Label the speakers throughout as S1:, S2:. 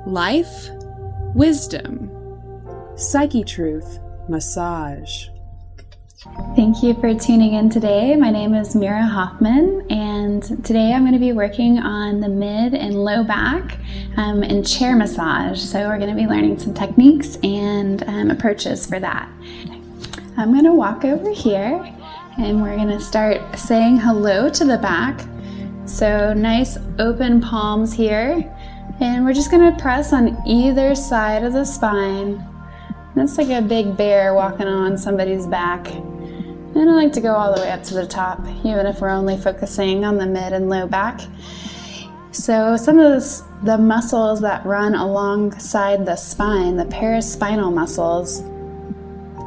S1: life, wisdom.
S2: Psychetruth massage.
S3: Thank you for tuning in today. My name is Meera Hoffman, and today I'm going to be working on the mid and low back and chair massage. So we're going to be learning some techniques and approaches for that. I'm going to walk over here and we're going to start saying hello to the back. So nice open palms here, and we're just going to press on either side of the spine. That's like a big bear walking on somebody's back. And I like to go all the way up to the top, even if we're only focusing on the mid and low back. So some of the muscles that run alongside the spine, the paraspinal muscles,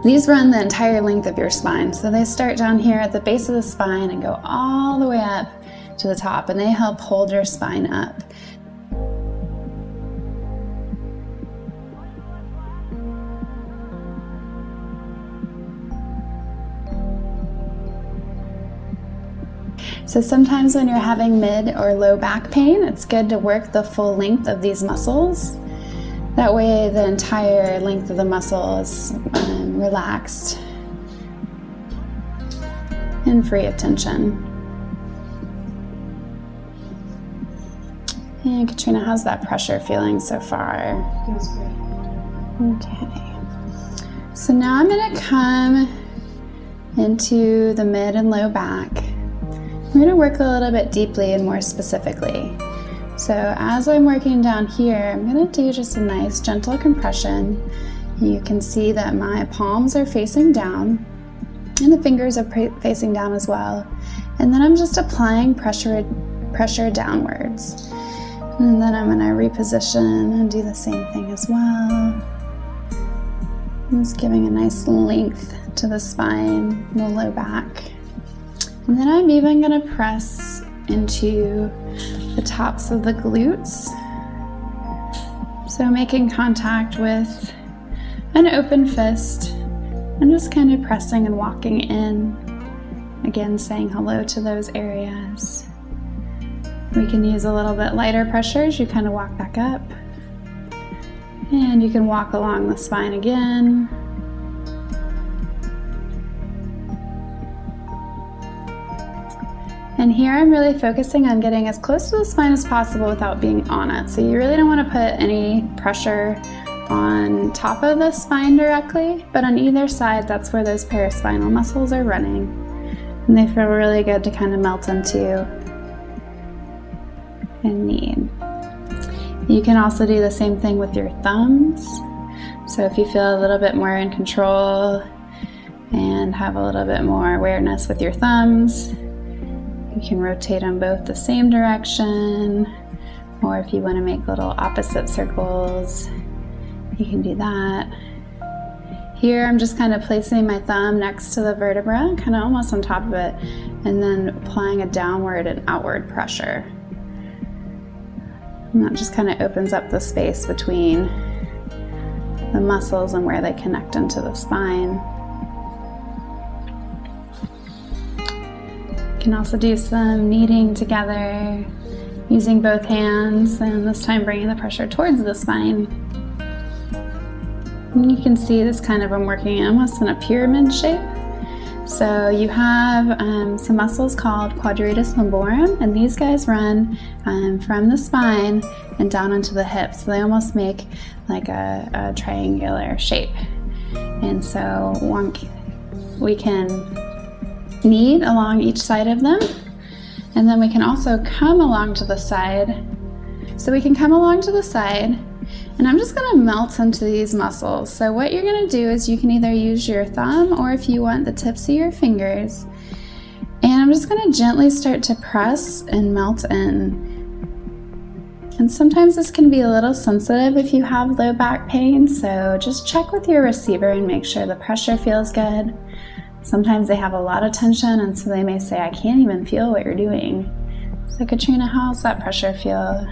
S3: these run the entire length of your spine. So they start down here at the base of the spine and go all the way up to the top, and they help hold your spine up. So sometimes when you're having mid or low back pain, it's good to work the full length of these muscles. That way the entire length of the muscle is relaxed and free of tension. And Katrina, how's that pressure feeling so far?
S2: Feels great.
S3: Okay. So now I'm going to come into the mid and low back. We're going to work a little bit deeply and more specifically. So as I'm working down here, I'm going to do just a nice gentle compression. You can see that my palms are facing down and the fingers are facing down as well. And then I'm just applying pressure downwards. And then I'm going to reposition and do the same thing as well. I'm just giving a nice length to the spine and the low back. And then I'm even going to press into the tops of the glutes. So making contact with an open fist and just kind of pressing and walking in. Again, saying hello to those areas. We can use a little bit lighter pressure as you kind of walk back up. And you can walk along the spine again. And here I'm really focusing on getting as close to the spine as possible without being on it. So you really don't want to put any pressure on top of the spine directly, but on either side, that's where those paraspinal muscles are running. And they feel really good to kind of melt into and knead. You can also do the same thing with your thumbs. So if you feel a little bit more in control and have a little bit more awareness with your thumbs, you can rotate them both the same direction, or if you want to make little opposite circles, you can do that. Here I'm just kind of placing my thumb next to the vertebra, kind of almost on top of it, and then applying a downward and outward pressure. And that just kind of opens up the space between the muscles and where they connect into the spine. You can also do some kneading together using both hands, and this time bringing the pressure towards the spine. And you can see this kind of, I'm working almost in a pyramid shape. So you have some muscles called quadratus lumborum, and these guys run from the spine and down into the hips. So they almost make like a triangular shape. And so we can knead along each side of them, and then we can also come along to the side. So we can come along to the side, and I'm just going to melt into these muscles. So what you're going to do is you can either use your thumb, or if you want, the tips of your fingers, and I'm just going to gently start to press and melt in. And sometimes this can be a little sensitive if you have low back pain, so just check with your receiver and make sure the pressure feels good. Sometimes they have a lot of tension, and so they may say, I can't even feel what you're doing. So Katrina, how's that pressure feel?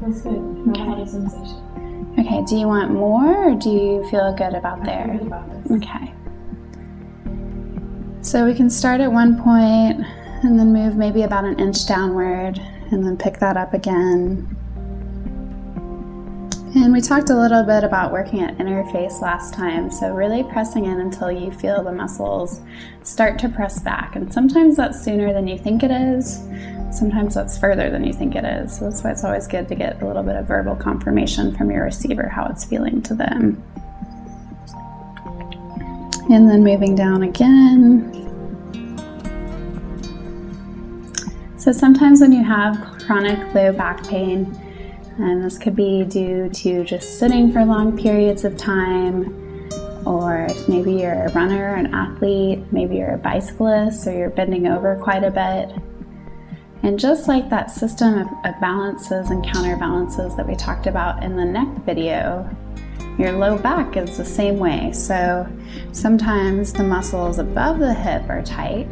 S2: Feels good. No body sensation.
S3: Okay, do you want more, or do you feel good about there?
S2: I'm good about this.
S3: Okay. So we can start at one point and then move maybe about an inch downward, and then pick that up again. And we talked a little bit about working at interface last time, so really pressing in until you feel the muscles start to press back. And sometimes that's sooner than you think it is, sometimes that's further than you think it is. So that's why it's always good to get a little bit of verbal confirmation from your receiver how it's feeling to them. And then moving down again. So sometimes when you have chronic low back pain, and this could be due to just sitting for long periods of time, or maybe you're a runner, an athlete, maybe you're a bicyclist, or you're bending over quite a bit. And just like that system of balances and counterbalances that we talked about in the neck video, your low back is the same way. So sometimes the muscles above the hip are tight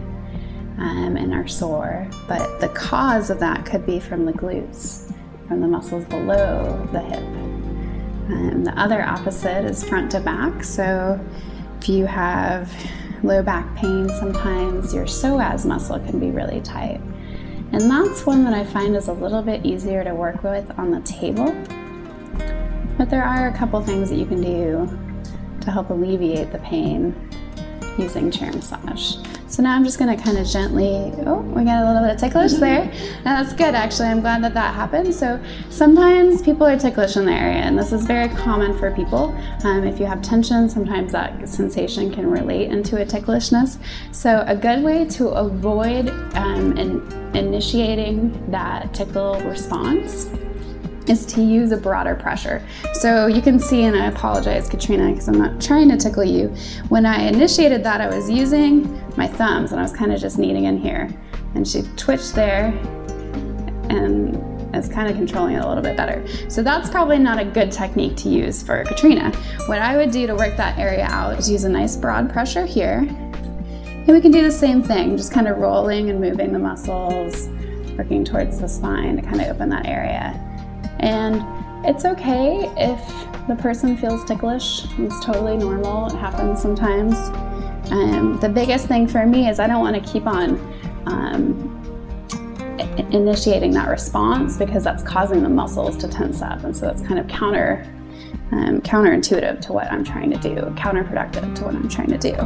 S3: and are sore, but the cause of that could be from the glutes, from the muscles below the hip. The other opposite is front to back. So if you have low back pain, sometimes your psoas muscle can be really tight. And that's one that I find is a little bit easier to work with on the table. But there are a couple things that you can do to help alleviate the pain using chair massage. So now I'm just going to kind of gently, we got a little bit of ticklish there. And that's good, actually. I'm glad that that happened. So sometimes people are ticklish in the area, and this is very common for people. If you have tension, sometimes that sensation can relate into a ticklishness. So a good way to avoid initiating that tickle response is to use a broader pressure. So you can see, and I apologize, Katrina, because I'm not trying to tickle you. When I initiated that, I was using my thumbs and I was kind of just kneading in here. And she twitched there and is kind of controlling it a little bit better. So that's probably not a good technique to use for Katrina. What I would do to work that area out is use a nice broad pressure here. And we can do the same thing, just kind of rolling and moving the muscles, working towards the spine to kind of open that area. And it's okay if the person feels ticklish. It's totally normal. It happens sometimes. The biggest thing for me is I don't want to keep on initiating that response, because that's causing the muscles to tense up. And so that's kind of counterintuitive to what I'm trying to do, counterproductive to what I'm trying to do.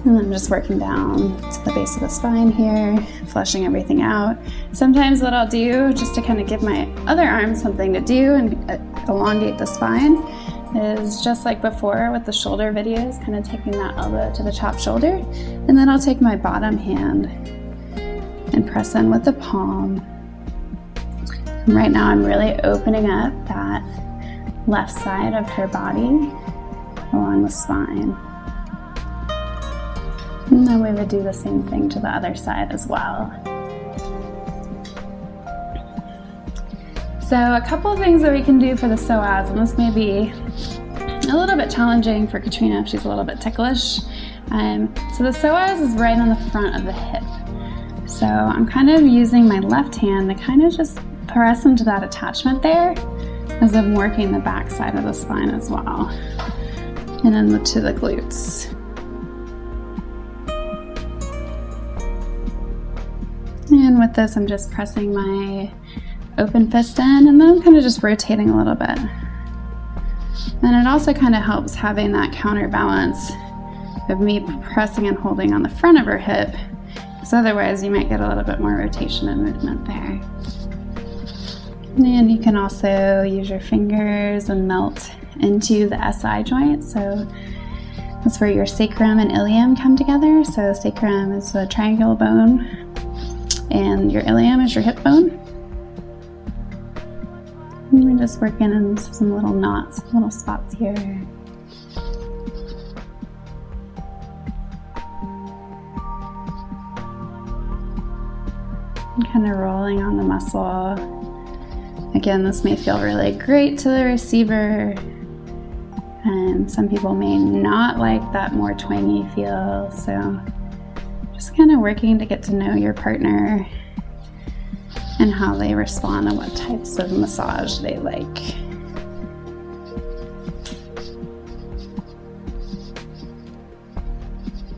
S3: And I'm just working down to the base of the spine here, flushing everything out. Sometimes what I'll do, just to kind of give my other arm something to do and elongate the spine, is just like before with the shoulder videos, kind of taking that elbow to the top shoulder. And then I'll take my bottom hand and press in with the palm. And right now I'm really opening up that left side of her body along the spine. And then we would do the same thing to the other side as well. So a couple of things that we can do for the psoas, and this may be a little bit challenging for Katrina if she's a little bit ticklish. So the psoas is right on the front of the hip. So I'm kind of using my left hand to kind of just press into that attachment there as I'm working the back side of the spine as well. And then to the glutes. And with this, I'm just pressing my open fist in, and then I'm kind of just rotating a little bit. And it also kind of helps having that counterbalance of me pressing and holding on the front of her hip, because otherwise you might get a little bit more rotation and movement there. And you can also use your fingers and melt into the SI joint. So that's where your sacrum and ilium come together. So sacrum is the triangular bone, and your ilium is your hip bone. And we're just working in some little knots, little spots here. And kind of rolling on the muscle. Again, this may feel really great to the receiver. And some people may not like that more twangy feel. So just kind of working to get to know your partner and how they respond and what types of massage they like.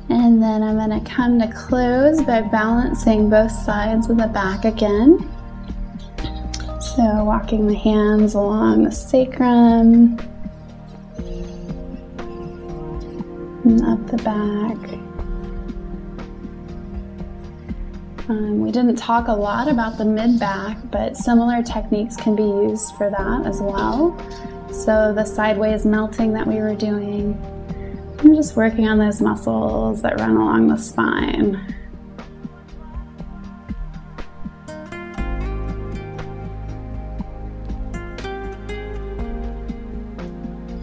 S3: And then I'm going to come to close by balancing both sides of the back again. So walking the hands along the sacrum and up the back. We didn't talk a lot about the mid-back, but similar techniques can be used for that as well. So the sideways melting that we were doing, I'm just working on those muscles that run along the spine.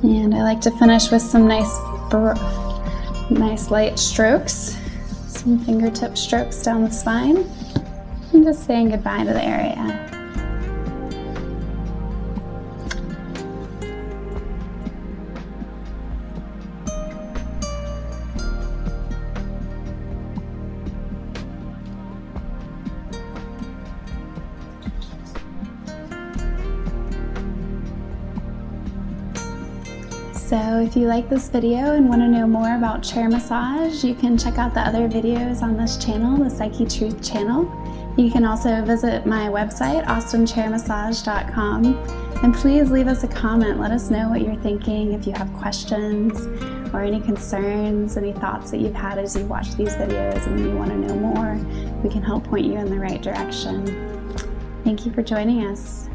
S3: And I like to finish with some nice light strokes. Some fingertip strokes down the spine, and just saying goodbye to the area. So if you like this video and want to know more about chair massage, you can check out the other videos on this channel, the Psychetruth channel. You can also visit my website, austinchairmassage.com, and please leave us a comment. Let us know what you're thinking, if you have questions or any concerns, any thoughts that you've had as you watch these videos and you want to know more. We can help point you in the right direction. Thank you for joining us.